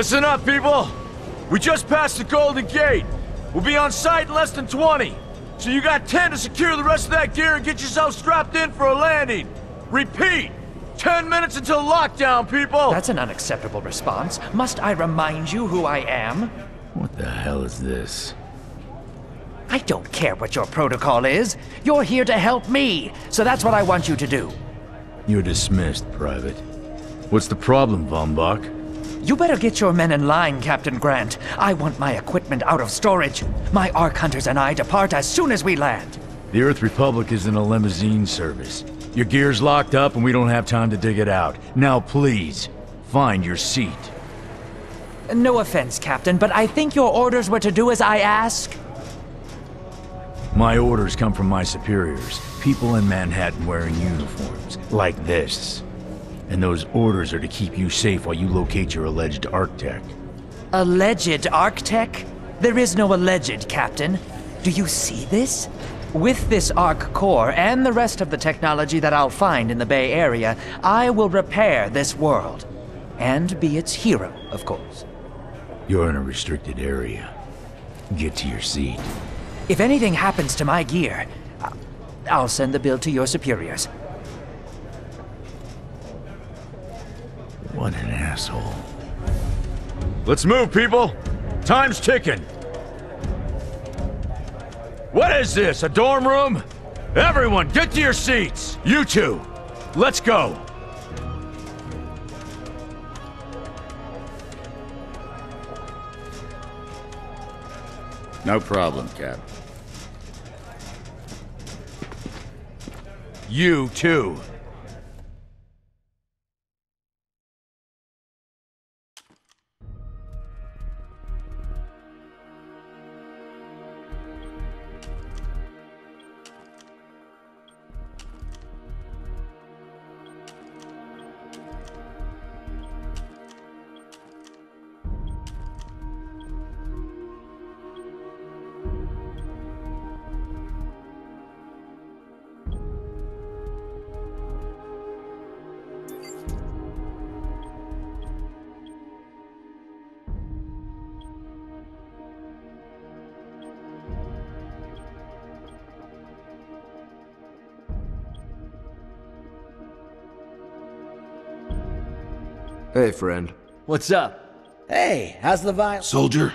Listen up, people! We just passed the Golden Gate. We'll be on site in less than 20. So you got 10 to secure the rest of that gear and get yourself strapped in for a landing. Repeat! 10 minutes until lockdown, people! That's an unacceptable response. Must I remind you who I am? What the hell is this? I don't care what your protocol is. You're here to help me, so that's what I want you to do. You're dismissed, Private. What's the problem, Von Bach? You better get your men in line, Captain Grant. I want my equipment out of storage. My Ark Hunters and I depart as soon as we land. The Earth Republic is in a limousine service. Your gear's locked up and we don't have time to dig it out. Now please, find your seat. No offense, Captain, but I think your orders were to do as I ask. My orders come from my superiors. People in Manhattan wearing uniforms, like this. And those orders are to keep you safe while you locate your alleged Arc-Tech. Alleged Arc-Tech? There is no alleged, Captain. Do you see this? With this Arc core and the rest of the technology that I'll find in the Bay Area, I will repair this world. And be its hero, of course. You're in a restricted area. Get to your seat. If anything happens to my gear, I'll send the bill to your superiors. What an asshole. Let's move, people! Time's ticking! What is this, a dorm room? Everyone, get to your seats! You two, let's go! No problem, Cap. You too. Hey, friend. What's up? Hey, how's the vibe? Soldier?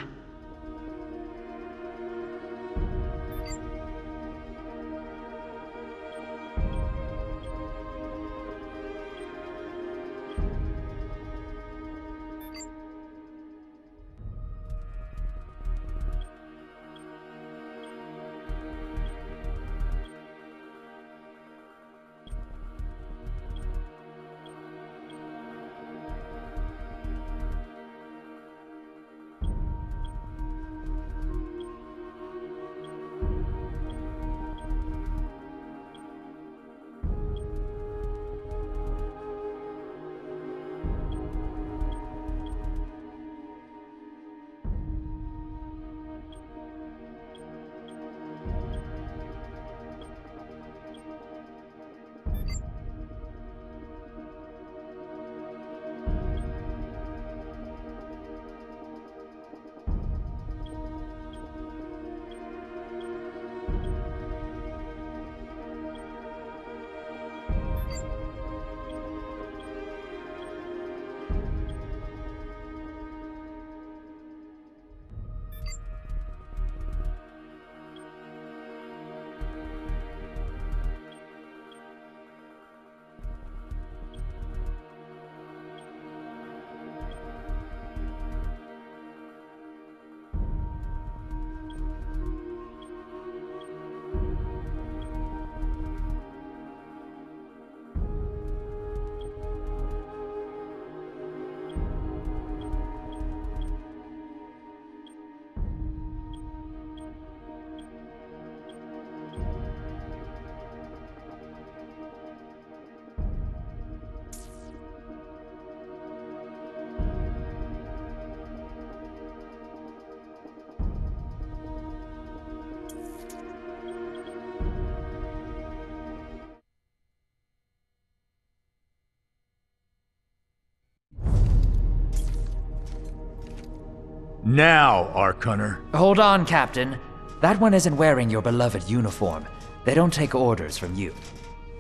Now, Ark Hunter. Hold on, Captain. That one isn't wearing your beloved uniform. They don't take orders from you.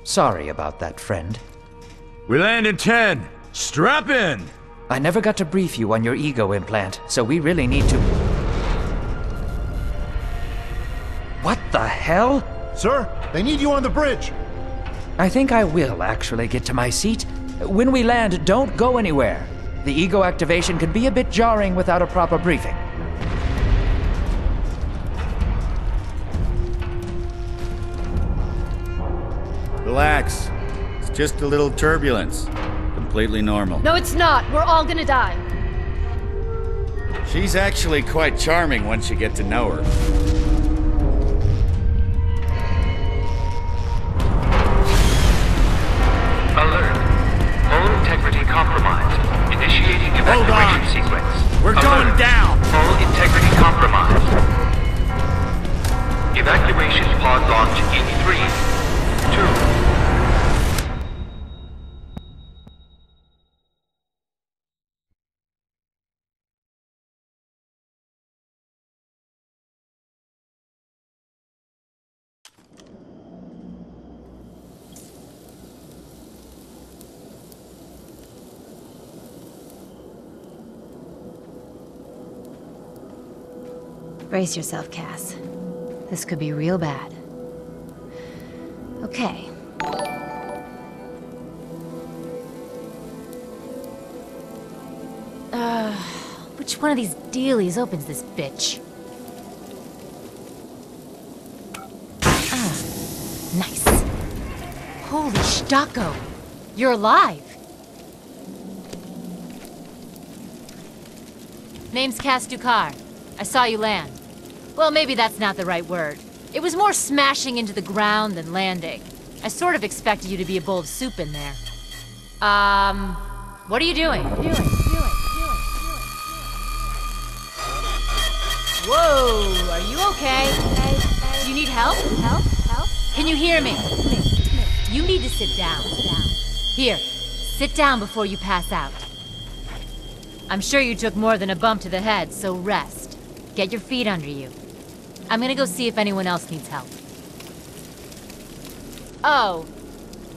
Sorry about that, friend. We land in 10. Strap in! I never got to brief you on your ego implant, so we really need to... What the hell? Sir, they need you on the bridge. I think I will actually get to my seat. When we land, don't go anywhere. The ego activation can be a bit jarring without a proper briefing. Relax. It's just a little turbulence. Completely normal. No, it's not. We're all gonna die. She's actually quite charming once you get to know her. Alert. Hull integrity compromised. Initiating evacuation sequence. We're going down! Hull integrity compromised. Evacuation pod launch in 3, 2... Brace yourself, Cass. This could be real bad. Okay. Which one of these dealies opens this bitch? Nice. Holy Stocko! You're alive! Name's Cass Dukar. I saw you land. Well, maybe that's not the right word. It was more smashing into the ground than landing. I sort of expected you to be a bowl of soup in there. What are you doing? Whoa, are you okay? Do you need help? Help? Can you hear me? You need to sit down. Here, sit down before you pass out. I'm sure you took more than a bump to the head, so rest. Get your feet under you. I'm gonna go see if anyone else needs help. Oh,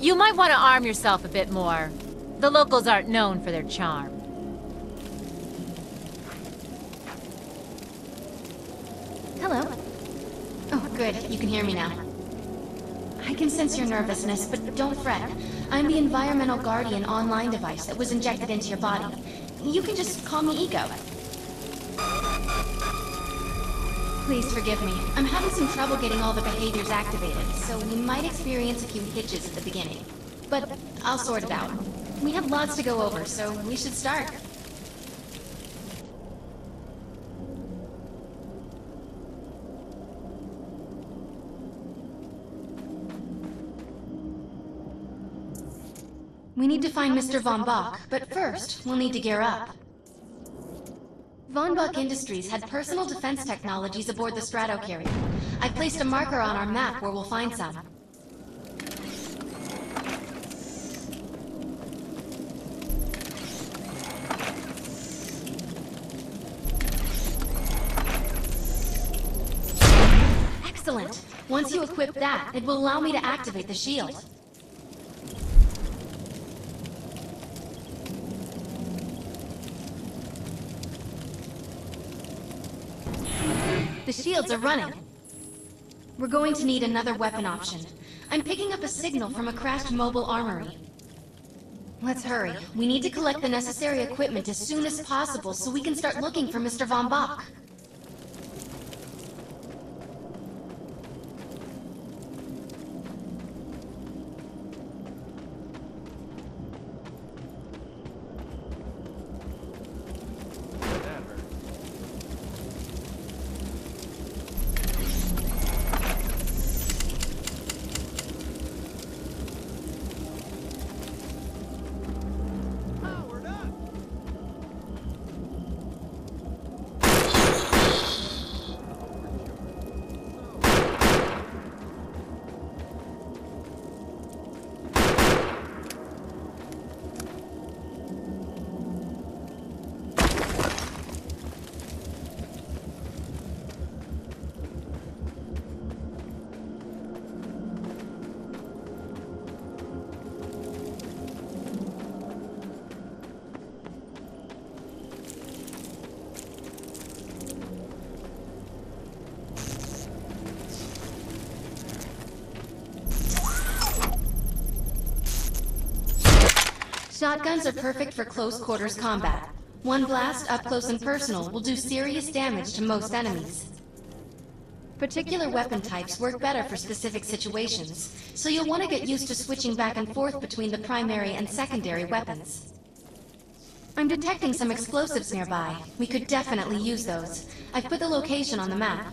you might want to arm yourself a bit more. The locals aren't known for their charm. Hello. Oh, good. You can hear me now. I can sense your nervousness, but don't fret. I'm the Environmental Guardian online device that was injected into your body. You can just call me Ego. Please forgive me. I'm having some trouble getting all the behaviors activated, so we might experience a few hitches at the beginning. But I'll sort it out. We have lots to go over, so we should start. We need to find Mr. Von Bach, but first, we'll need to gear up. Von Bach Industries had personal defense technologies aboard the Stratocarrier. I've placed a marker on our map where we'll find some. Excellent! Once you equip that, it will allow me to activate the shield. The shields are running. We're going to need another weapon option. I'm picking up a signal from a crashed mobile armory. Let's hurry. We need to collect the necessary equipment as soon as possible so we can start looking for Mr. Von Bach. Shotguns are perfect for close quarters combat. One blast up close and personal will do serious damage to most enemies. Particular weapon types work better for specific situations, so you'll want to get used to switching back and forth between the primary and secondary weapons. I'm detecting some explosives nearby. We could definitely use those. I've put the location on the map.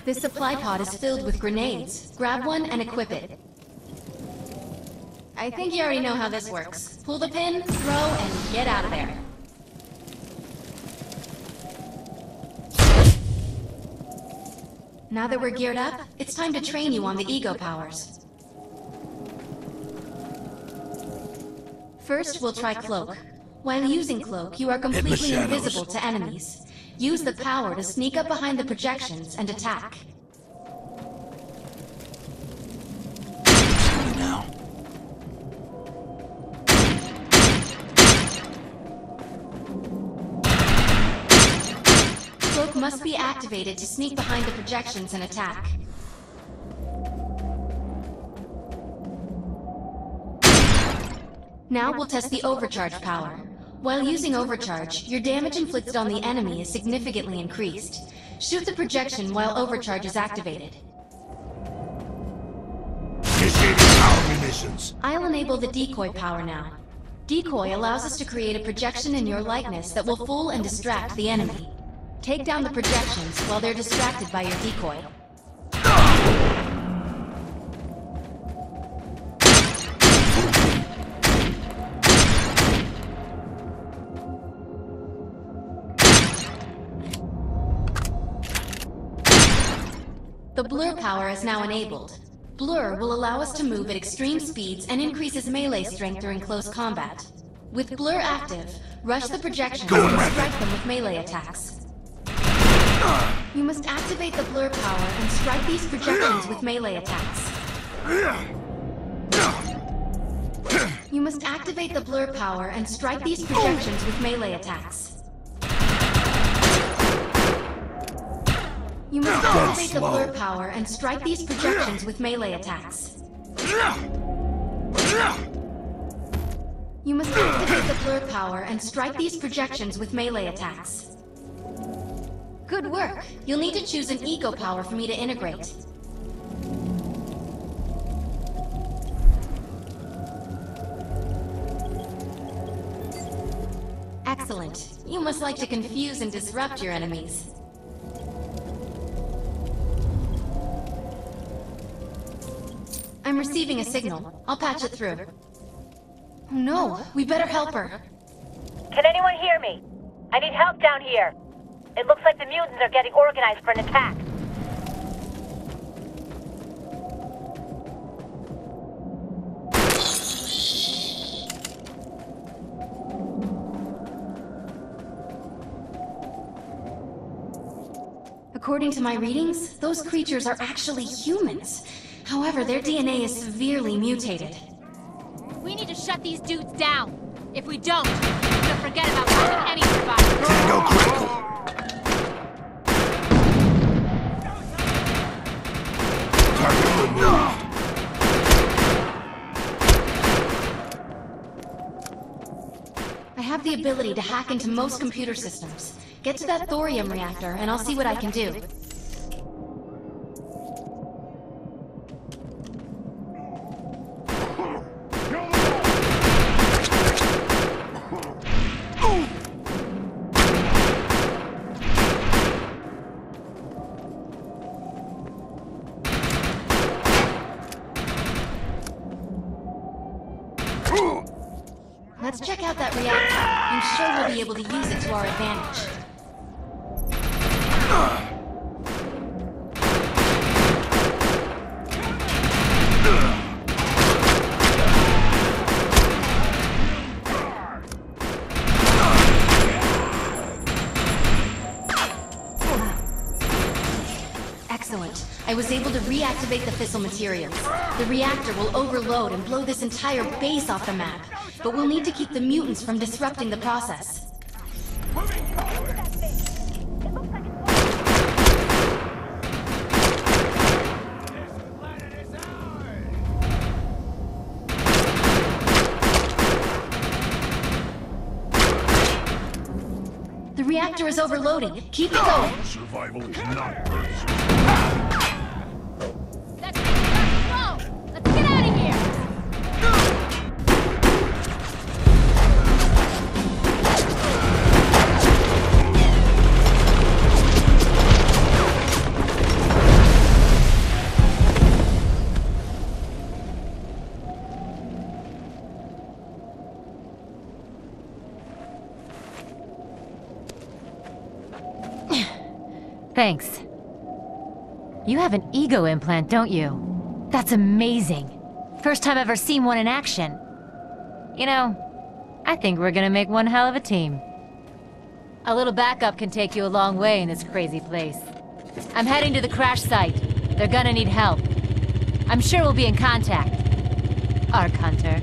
This supply pod is filled with grenades. Grab one and equip it. I think you already know how this works. Pull the pin, throw, and get out of there. Now that we're geared up, it's time to train you on the ego powers. First, we'll try Cloak. While using Cloak, you are completely invisible to enemies. Use the power to sneak up behind the projections and attack. Now. Cloak must be activated to sneak behind the projections and attack. Now we'll test the overcharge power. While using overcharge, your damage inflicted on the enemy is significantly increased. Shoot the projection while overcharge is activated. Initiating power munitions. I'll enable the decoy power now. Decoy allows us to create a projection in your likeness that will fool and distract the enemy. Take down the projections while they're distracted by your decoy. The blur power is now enabled. Blur will allow us to move at extreme speeds and increases melee strength during close combat. With blur active, rush the projections and strike them with melee attacks. You must activate the blur power and strike these projections with melee attacks. You must activate the blur power and strike these projections with melee attacks. You must activate the blur power and strike these projections with melee attacks. You must activate the blur power and strike these projections with melee attacks. Good work. You'll need to choose an ego power for me to integrate. Excellent. You must like to confuse and disrupt your enemies. I'm receiving a signal. I'll patch it through. Oh no, we better help her. Can anyone hear me? I need help down here. It looks like the mutants are getting organized for an attack. According to my readings, those creatures are actually humans. However, their DNA is severely mutated. We need to shut these dudes down. If we don't, we're gonna forget about finding any survivors. Tango critical. Target removed. I have the ability to hack into most computer systems. Get to that thorium reactor, and I'll see what I can do. Let's check out that reactor. I'm sure we'll be able to use it to our advantage. Excellent. I was able to reactivate the fissile materials. The reactor will overload and blow this entire base off the map, but we'll need to keep the mutants from disrupting the process. The reactor is overloading. Keep it going. Survival is not first. Let's go! Let's get out of here! Thanks. You have an ego implant, don't you? That's amazing. First time I've ever seen one in action. You know, I think we're gonna make one hell of a team. A little backup can take you a long way in this crazy place. I'm heading to the crash site. They're gonna need help. I'm sure we'll be in contact. Arc Hunter.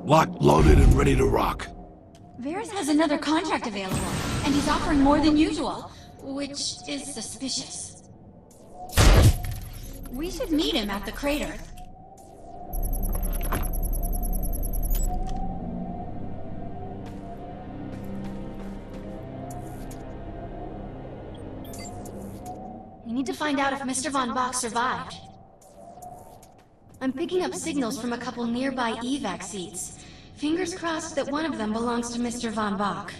Locked, loaded, and ready to rock. Varys has another contract available, and he's offering more than usual, which is suspicious. We should meet him at the crater. We need to find out if Mr. Von Bach survived. I'm picking up signals from a couple nearby evac seats. Fingers crossed that one of them belongs to Mr. Von Bach.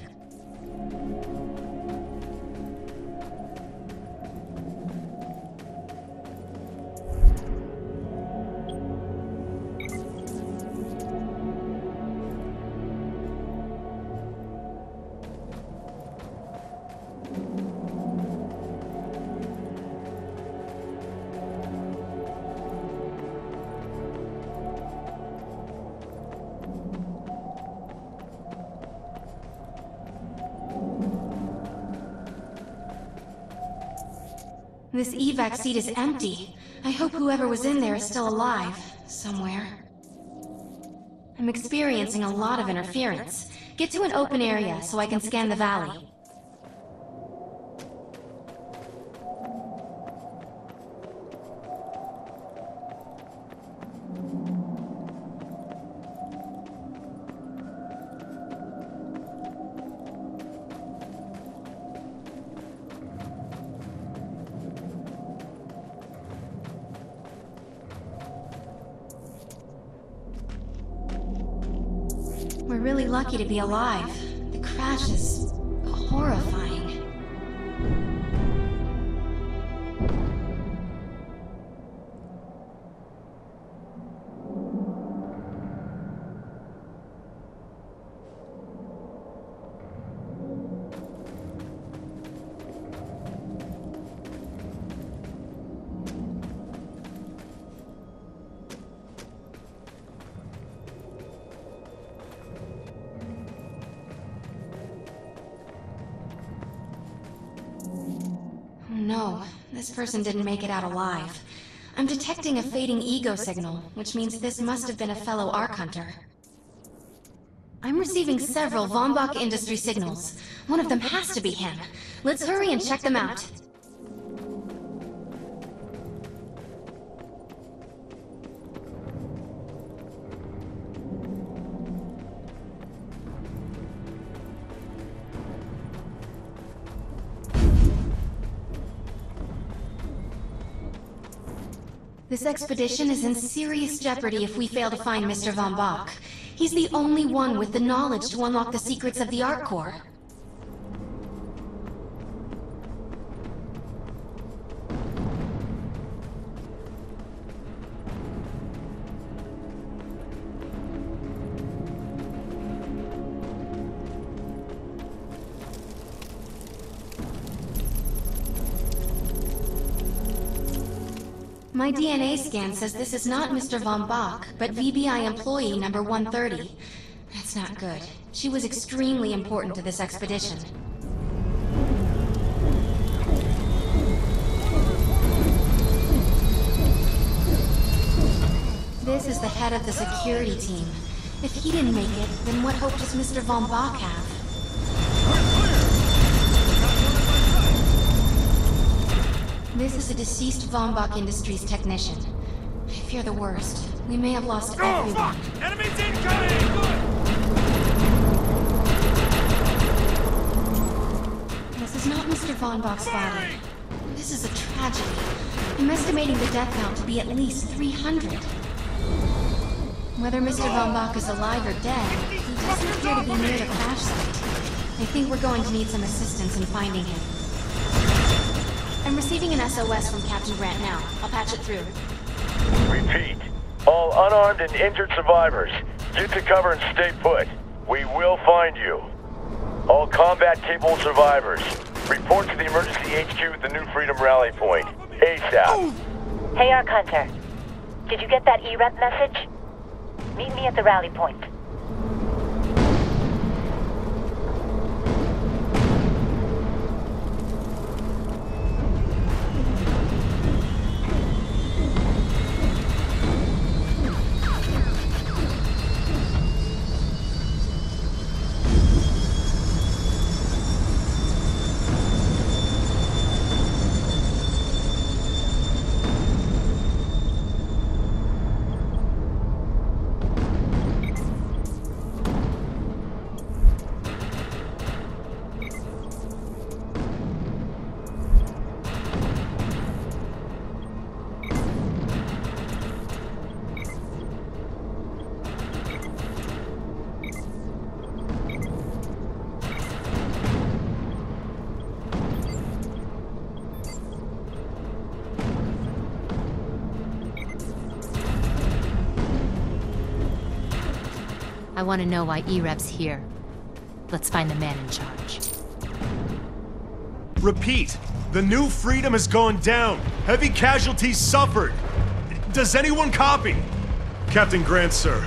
This evac seat is empty. I hope whoever was in there is still alive, somewhere. I'm experiencing a lot of interference. Get to an open area so I can scan the valley. We're really lucky to be alive. The crash is horrifying. No, this person didn't make it out alive. I'm detecting a fading ego signal, which means this must have been a fellow Arc Hunter. I'm receiving several Von Bach Industry signals. One of them has to be him. Let's hurry and check them out. This expedition is in serious jeopardy if we fail to find Mr. Von Bach. He's the only one with the knowledge to unlock the secrets of the Arc Core. My DNA scan says this is not Mr. Von Bach, but VBI employee number 130. That's not good. She was extremely important to this expedition. This is the head of the security team. If he didn't make it, then what hope does Mr. Von Bach have? This is a deceased Von Bach Industries technician. I fear the worst. We may have lost everyone. Enemies incoming! This is not Mr. Von Bach's body. This is a tragedy. I'm estimating the death count to be at least 300. Whether Mr. Von Bach is alive or dead, he doesn't appear to be near the crash site. I think we're going to need some assistance in finding him. I'm receiving an SOS from Captain Grant now. I'll patch it through. Repeat. All unarmed and injured survivors, get to cover and stay put. We will find you. All combat-capable survivors, report to the emergency HQ at the New Freedom Rally Point. ASAP. Hey, Arc Hunter. Did you get that E-Rep message? Meet me at the rally point. I want to know why E-Rep's here. Let's find the man in charge. Repeat. The New Freedom is going down. Heavy casualties suffered. Does anyone copy? Captain Grant, sir.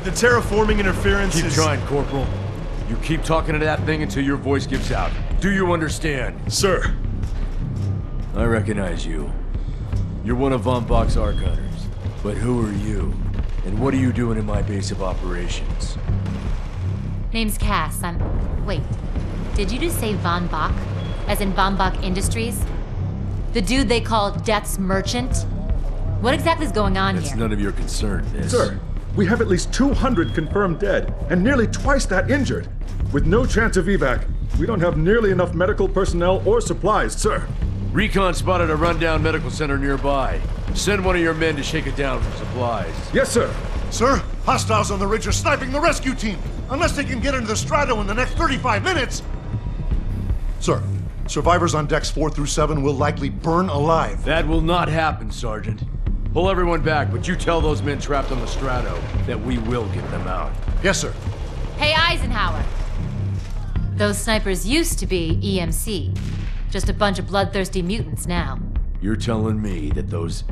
The terraforming interference Keep trying, Corporal. You keep talking to that thing until your voice gives out. Do you understand? Sir. I recognize you. You're one of Von Bach's Arc Hunters. But who are you? And what are you doing in my base of operations? Name's Cass. Wait. Did you just say Von Bach? As in Von Bach Industries? The dude they call Death's Merchant? What exactly is going on here? It's none of your concern, Miss. Sir, we have at least 200 confirmed dead, and nearly twice that injured. With no chance of evac, we don't have nearly enough medical personnel or supplies, sir. Recon spotted a rundown medical center nearby. Send one of your men to shake it down for supplies. Yes, sir. Sir, hostiles on the ridge are sniping the rescue team. Unless they can get into the Strato in the next 35 minutes. Sir, survivors on decks 4 through 7 will likely burn alive. That will not happen, Sergeant. Pull everyone back, but you tell those men trapped on the Strato that we will get them out. Yes, sir. Hey, Eisenhower. Those snipers used to be EMC. Just a bunch of bloodthirsty mutants now. You're telling me that those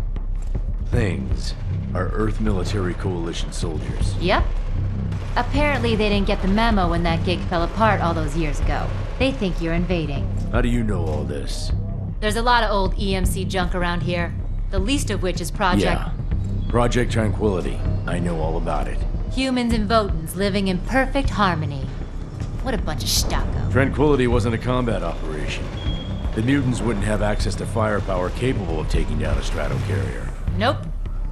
things are Earth Military Coalition soldiers? Yep. Apparently they didn't get the memo when that gig fell apart all those years ago. They think you're invading. How do you know all this? There's a lot of old EMC junk around here. The least of which is Yeah. Project Tranquility. I know all about it. Humans and Votans living in perfect harmony. What a bunch of stucco. Tranquility wasn't a combat operation. The mutants wouldn't have access to firepower capable of taking down a strato carrier. Nope.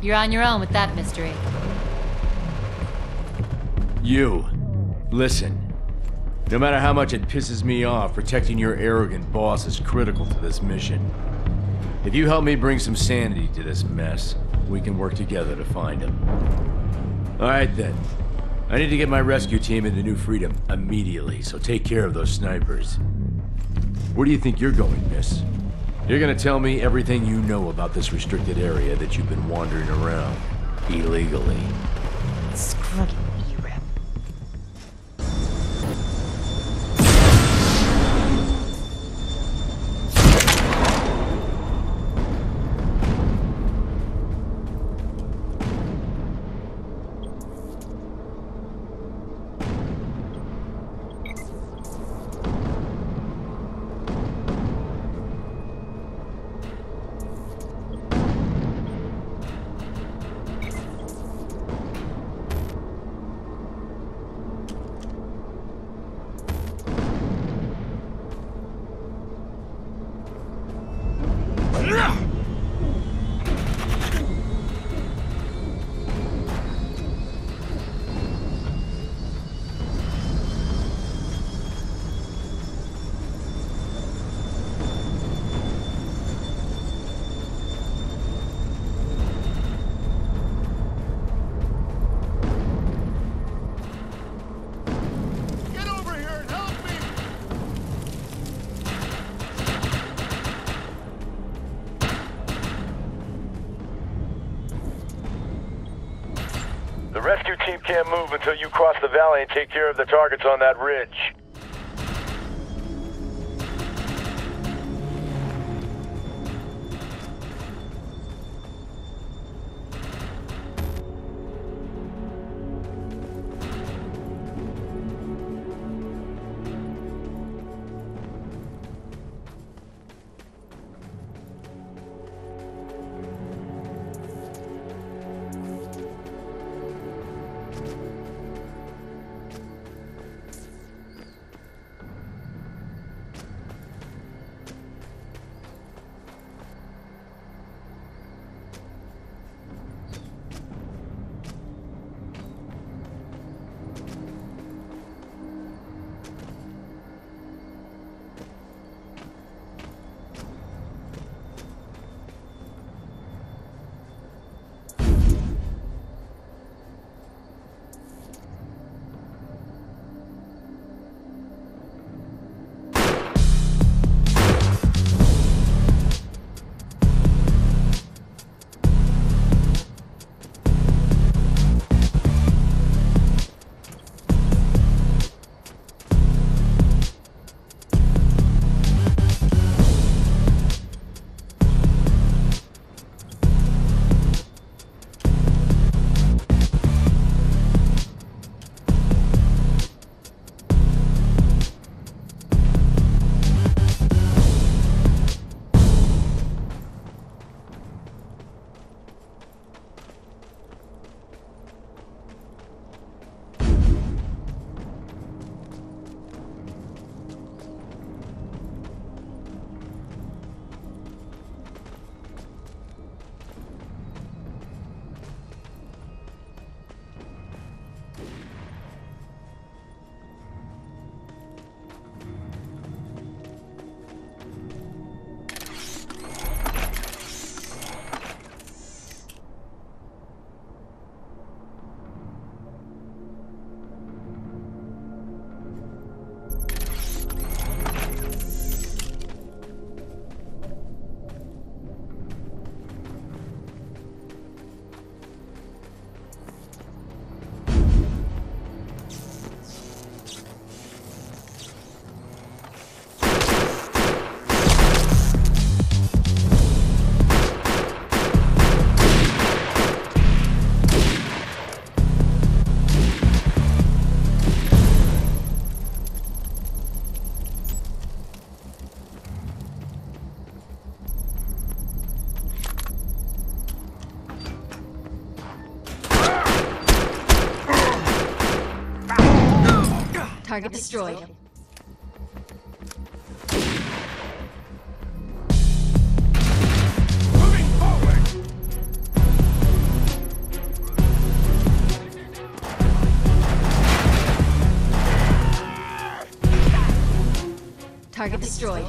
You're on your own with that mystery. You. Listen. No matter how much it pisses me off, protecting your arrogant boss is critical to this mission. If you help me bring some sanity to this mess, we can work together to find him. All right then. I need to get my rescue team into New Freedom immediately, so take care of those snipers. Where do you think you're going, miss? You're gonna tell me everything you know about this restricted area that you've been wandering around illegally. Screw you. The rescue team can't move until you cross the valley and take care of the targets on that ridge. Target destroyed. Moving forward! Target destroyed.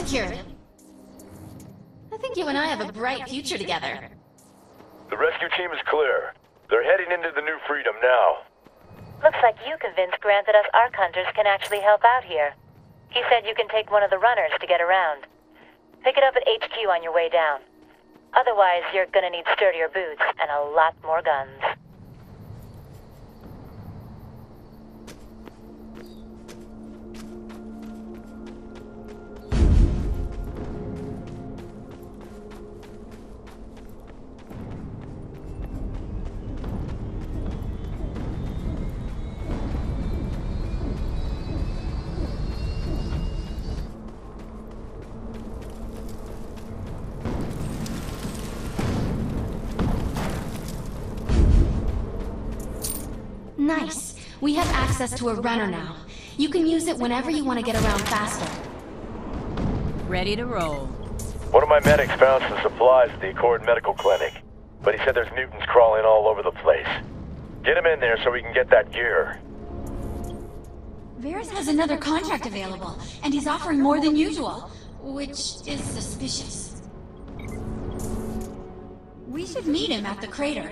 secured. I think you and I have a bright future together. The rescue team is clear. They're heading into the New Freedom now. Looks like you convinced Grant that us Ark Hunters can actually help out here. He said you can take one of the runners to get around. Pick it up at HQ on your way down. Otherwise, you're gonna need sturdier boots and a lot more guns. Nice. We have access to a runner now. You can use it whenever you want to get around faster. Ready to roll. One of my medics found some supplies at the Accord Medical Clinic, but he said there's mutants crawling all over the place. Get him in there so we can get that gear. Varys has another contract available, and he's offering more than usual, which is suspicious. We should meet him at the crater.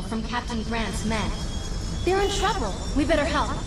From Captain Grant's men. They're in trouble. We better help.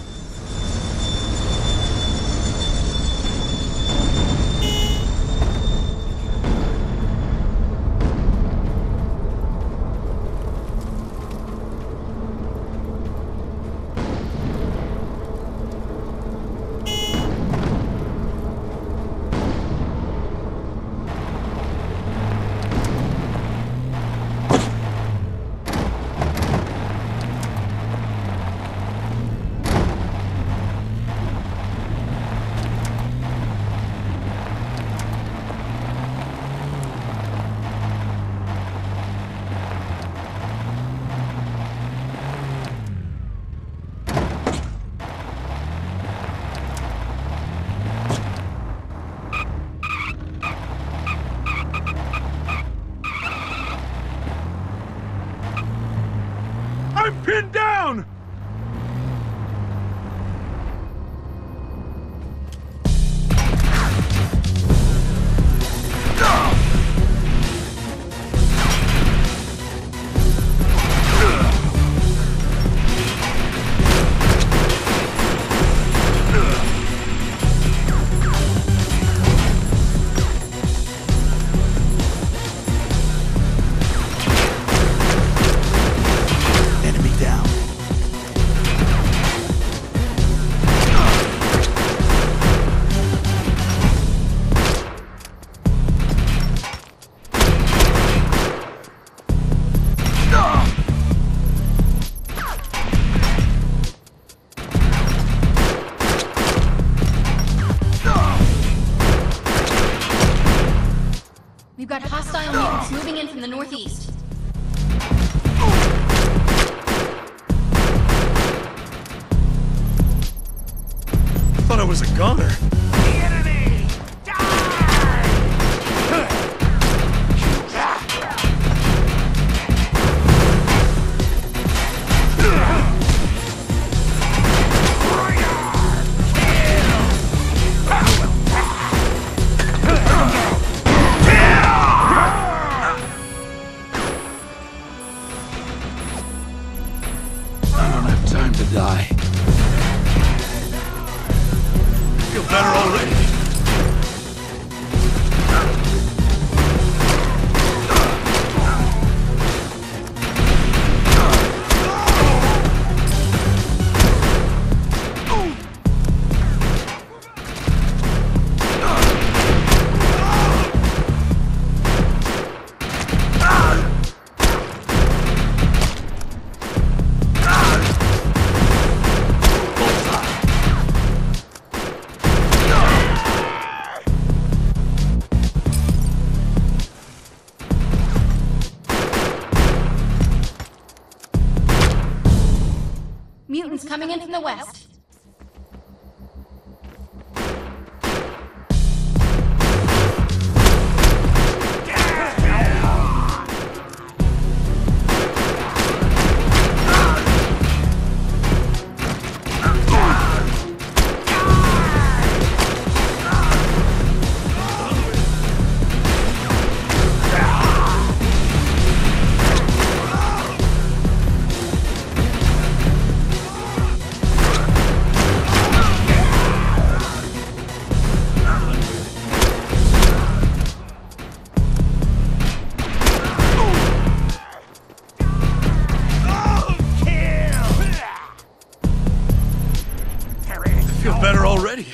I'm pinned down! We've got hostile mutants moving in from the northeast. Thought I was a goner. Die. Feel better mutants coming in from the west. Better already.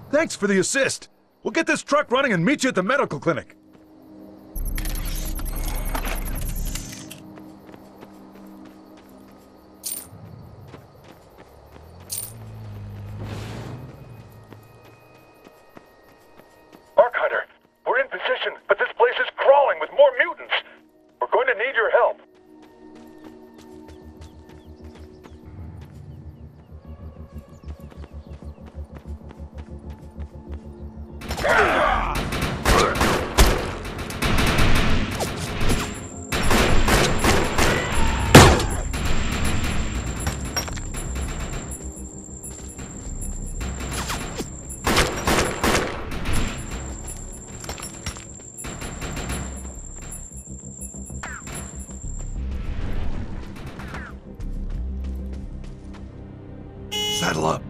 Thanks for the assist. We'll get this truck running and meet you at the medical clinic. Arc Hunter, we're in position, but this place is crawling with more mutants. We're going to need your help. Saddle up.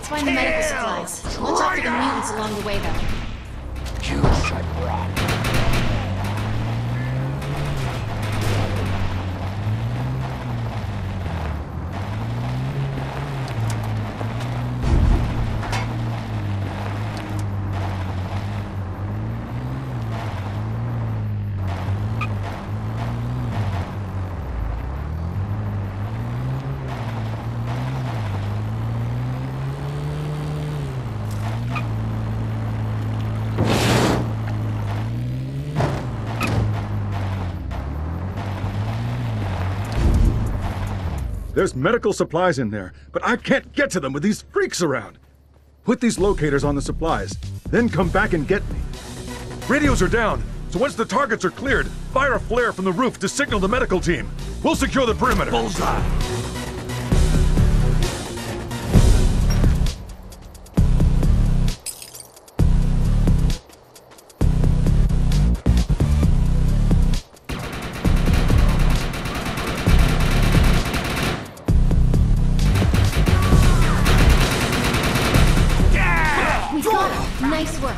Find the medical supplies. Watch out for the mutants along the way, though. You should run. There's medical supplies in there, but I can't get to them with these freaks around. Put these locators on the supplies, then come back and get me. Radios are down, so once the targets are cleared, fire a flare from the roof to signal the medical team. We'll secure the perimeter. Bullseye. Nice work.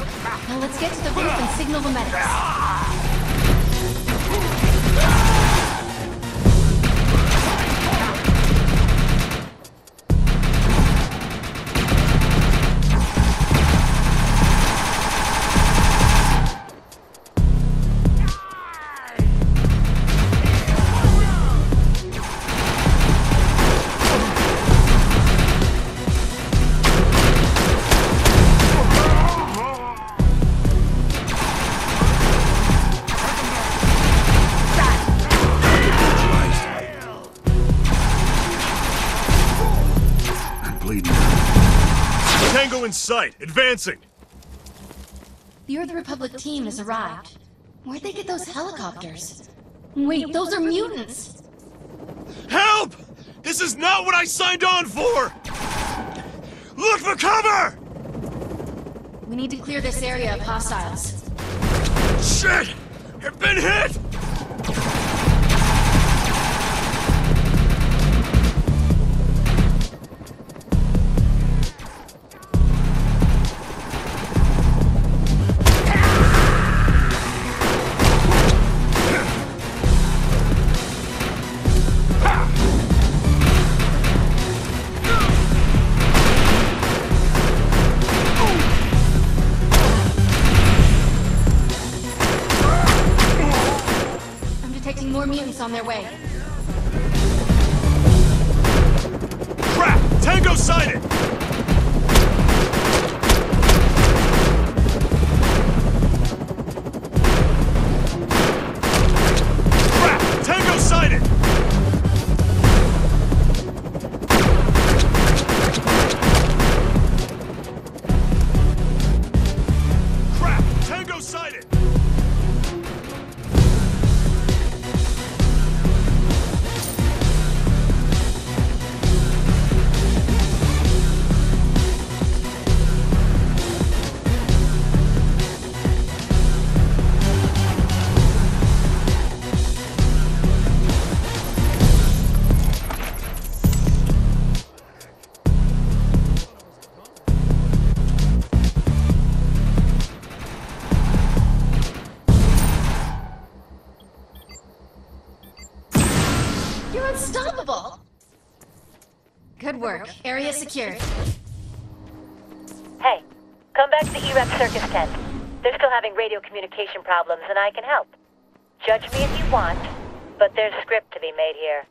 Now let's get to the roof and signal the medics. Tango in sight, advancing. The Earth Republic team has arrived. Where'd they get those helicopters? Wait, those are mutants! Help! This is not what I signed on for! Look for cover! We need to clear this area of hostiles. Shit! I've been hit! More mutants on their way. Crap! Tango sighted! Crap! Tango sighted! Crap! Tango sighted! You're unstoppable! Good work. Area secured. Hey, come back to the E-Rep circus tent. They're still having radio communication problems, and I can help. Judge me if you want, but there's script to be made here.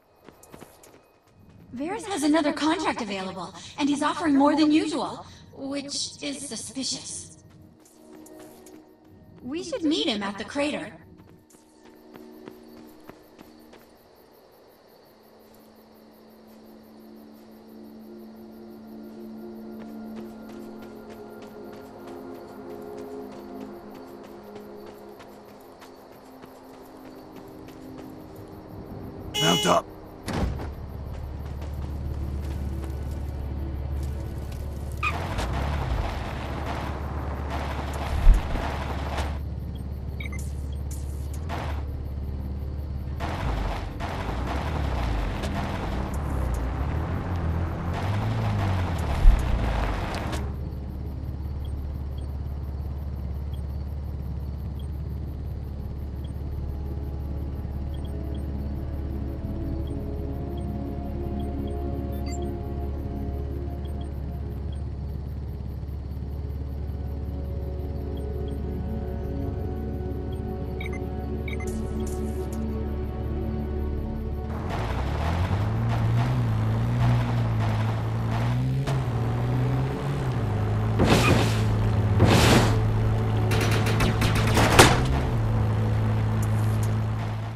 Varys has another contract available, and he's offering more than usual, which is suspicious. We should meet him at the crater. Mount up.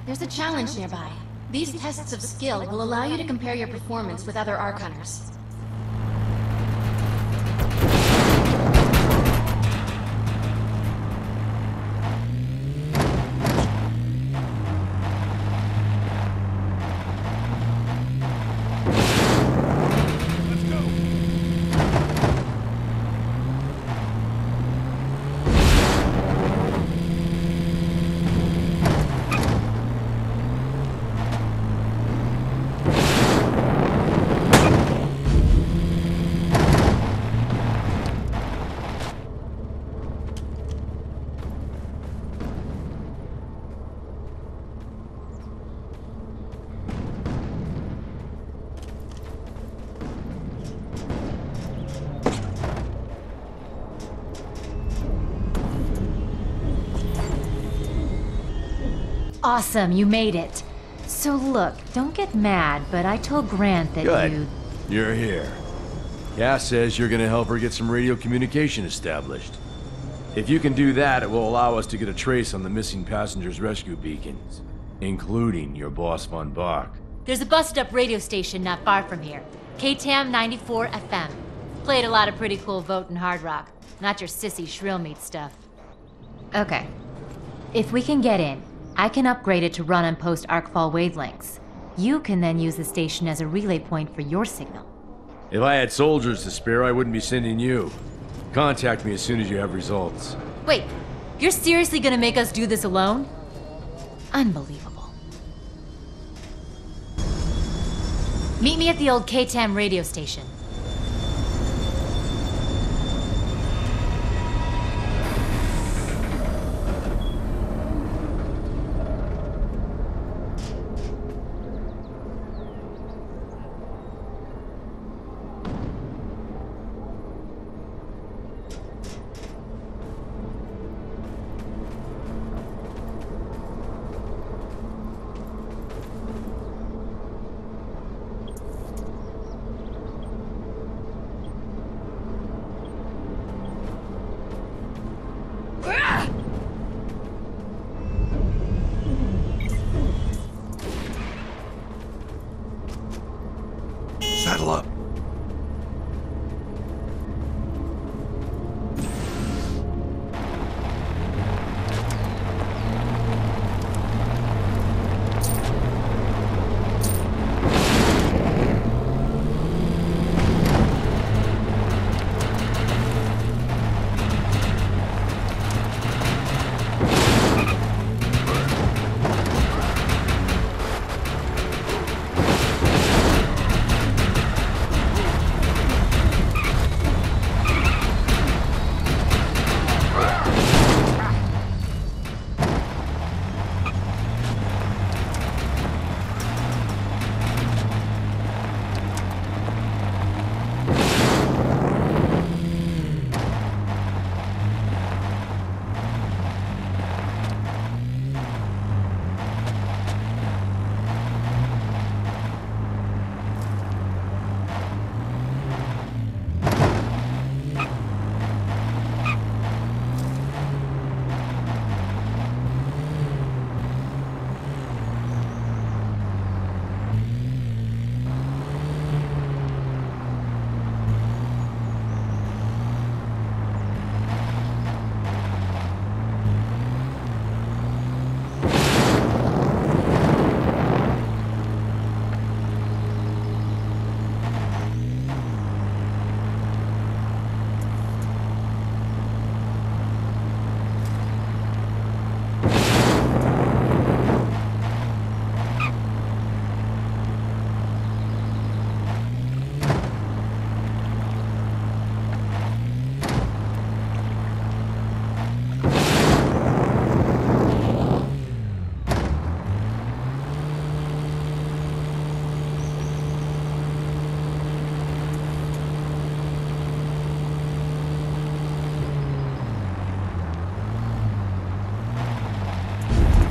There's a challenge nearby. These tests of skill will allow you to compare your performance with other Ark Hunters. Awesome, you made it. So look, don't get mad, but I told Grant that Good. You're here. Cass says you're gonna help her get some radio communication established. If you can do that, it will allow us to get a trace on the missing passengers' rescue beacons, including your boss Von Bach. There's a busted-up radio station not far from here. KTAM 94 FM. Played a lot of pretty cool vote and hard rock. Not your sissy shrill meat stuff. Okay. If we can get in, I can upgrade it to run and post Arkfall wavelengths. You can then use the station as a relay point for your signal. If I had soldiers to spare, I wouldn't be sending you. Contact me as soon as you have results. Wait, you're seriously gonna make us do this alone? Unbelievable. Meet me at the old KTAM radio station. Saddle up.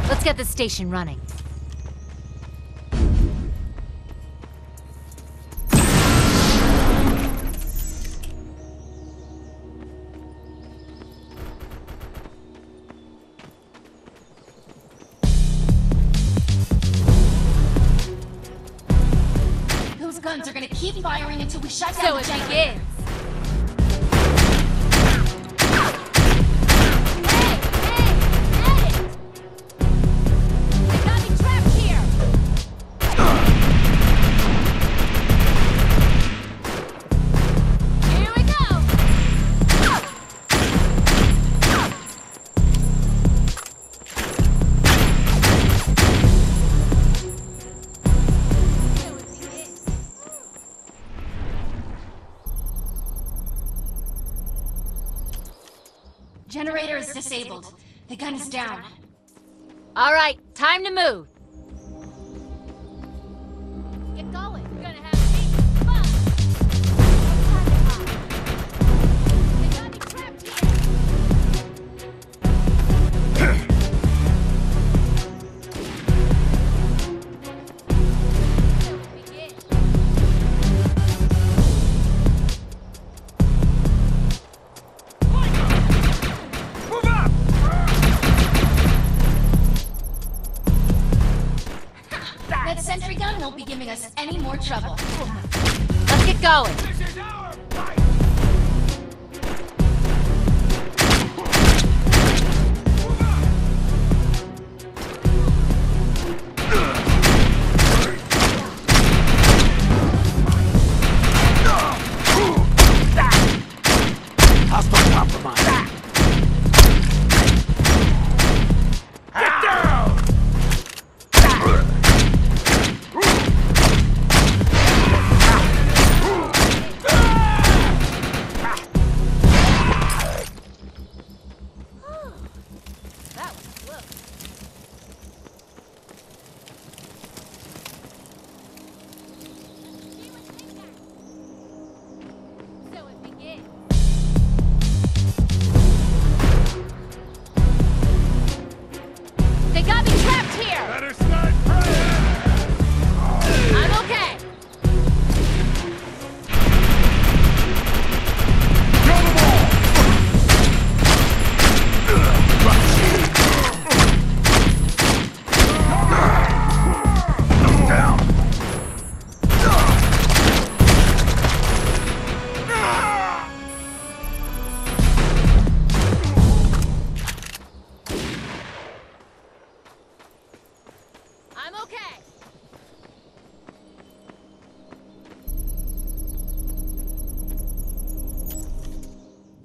Let's get the station running. Keep firing until we shut down So the it generator. begins. They got me trapped here! Here we go! Generator is disabled. The gun is down. All right, time to move. Get going. We're gonna have heaps of fun. They got me trapped here. That sentry gun won't be giving us any more trouble. Let's get going. Hostile compromise. Get down! That was close. So it begins. They got me trapped here! Better start praying! I'm okay! Kill them all! Down. I'm okay!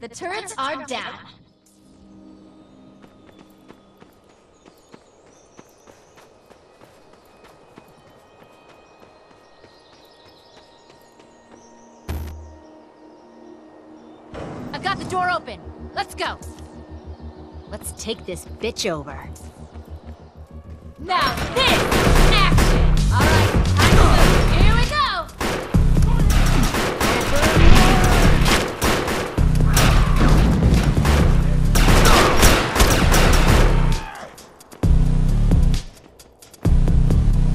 The turrets are down. I've got the door open. Let's go. Let's take this bitch over. Now this action! All right, time to move. Here we go.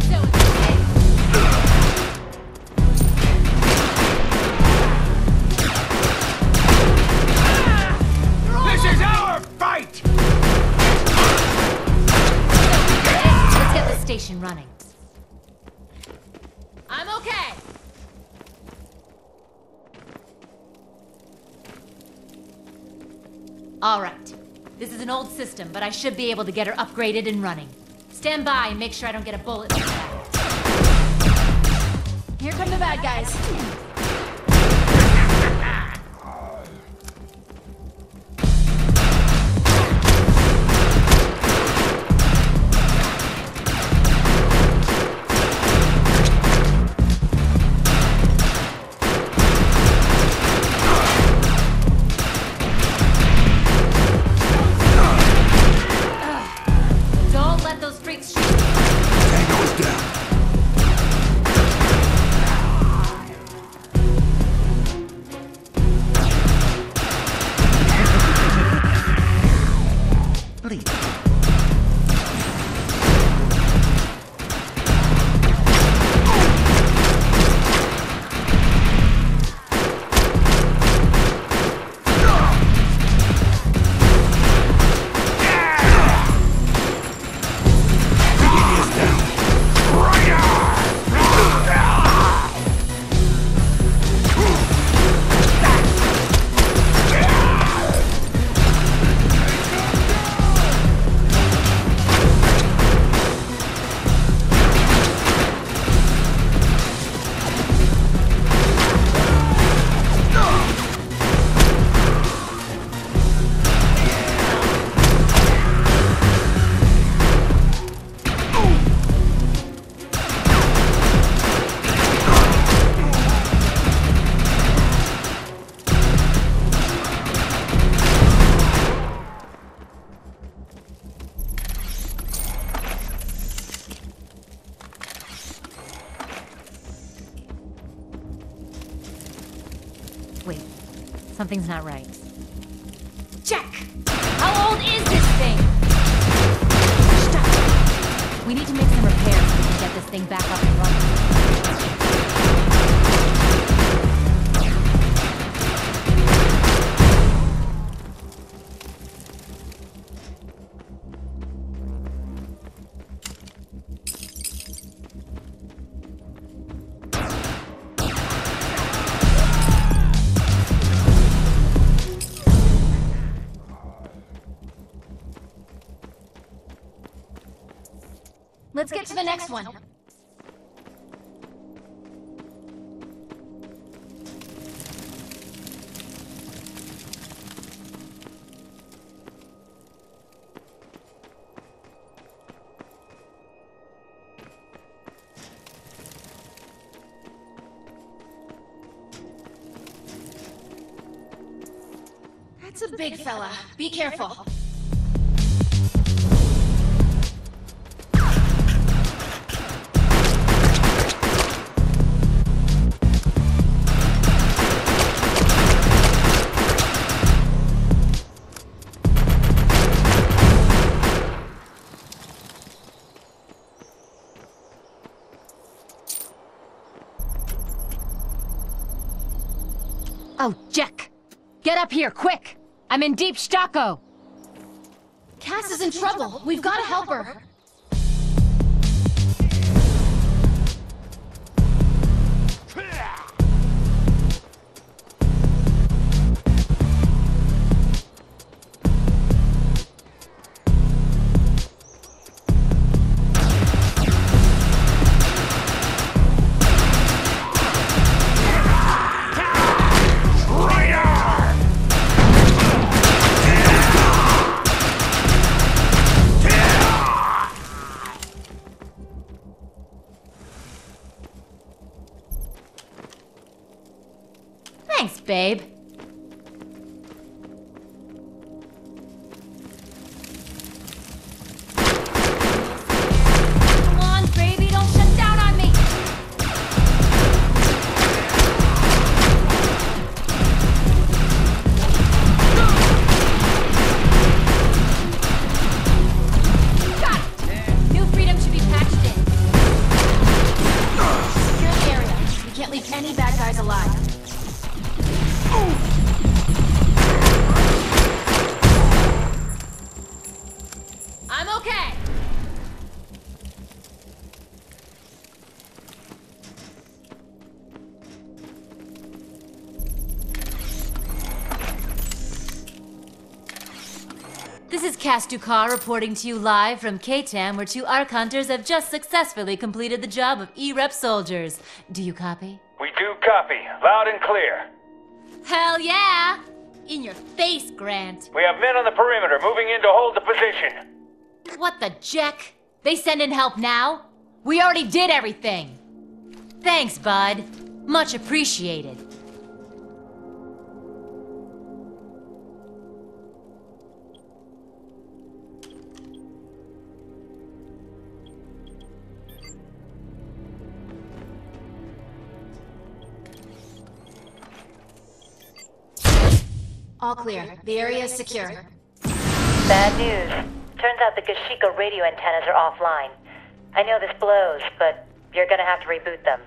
So This is our fight! let's get the station running. I'm okay. All right. This is an old system, but I should be able to get her upgraded and running. Stand by and make sure I don't get a bullet in the back. Here come the bad guys. Don't let those freaks shoot. Tango's down. Something's not right. Check! How old is this thing? Stop! We need to make some repairs so we can get this thing back up and running. Let's get to the next one. That's a big fella. Be careful. Oh, Jack! Get up here, quick! I'm in deep stocko! Cass is in trouble. We've got to help her. Thanks, babe. Come on, baby, don't shut down on me! Got it! New Freedom should be patched in. Secure the area. We can't leave any bad guys alive. I'm okay! This is Cass Dukar reporting to you live from K-Tam, where 2 Ark Hunters have just successfully completed the job of E-Rep soldiers. Do you copy? We do copy. Loud and clear. Hell yeah! In your face, Grant. We have men on the perimeter moving in to hold the position. What the jack? They send in help now? We already did everything! Thanks, bud. Much appreciated. All clear. The area is secure. Bad news. Turns out the Gashiko radio antennas are offline. I know this blows, but you're gonna have to reboot them.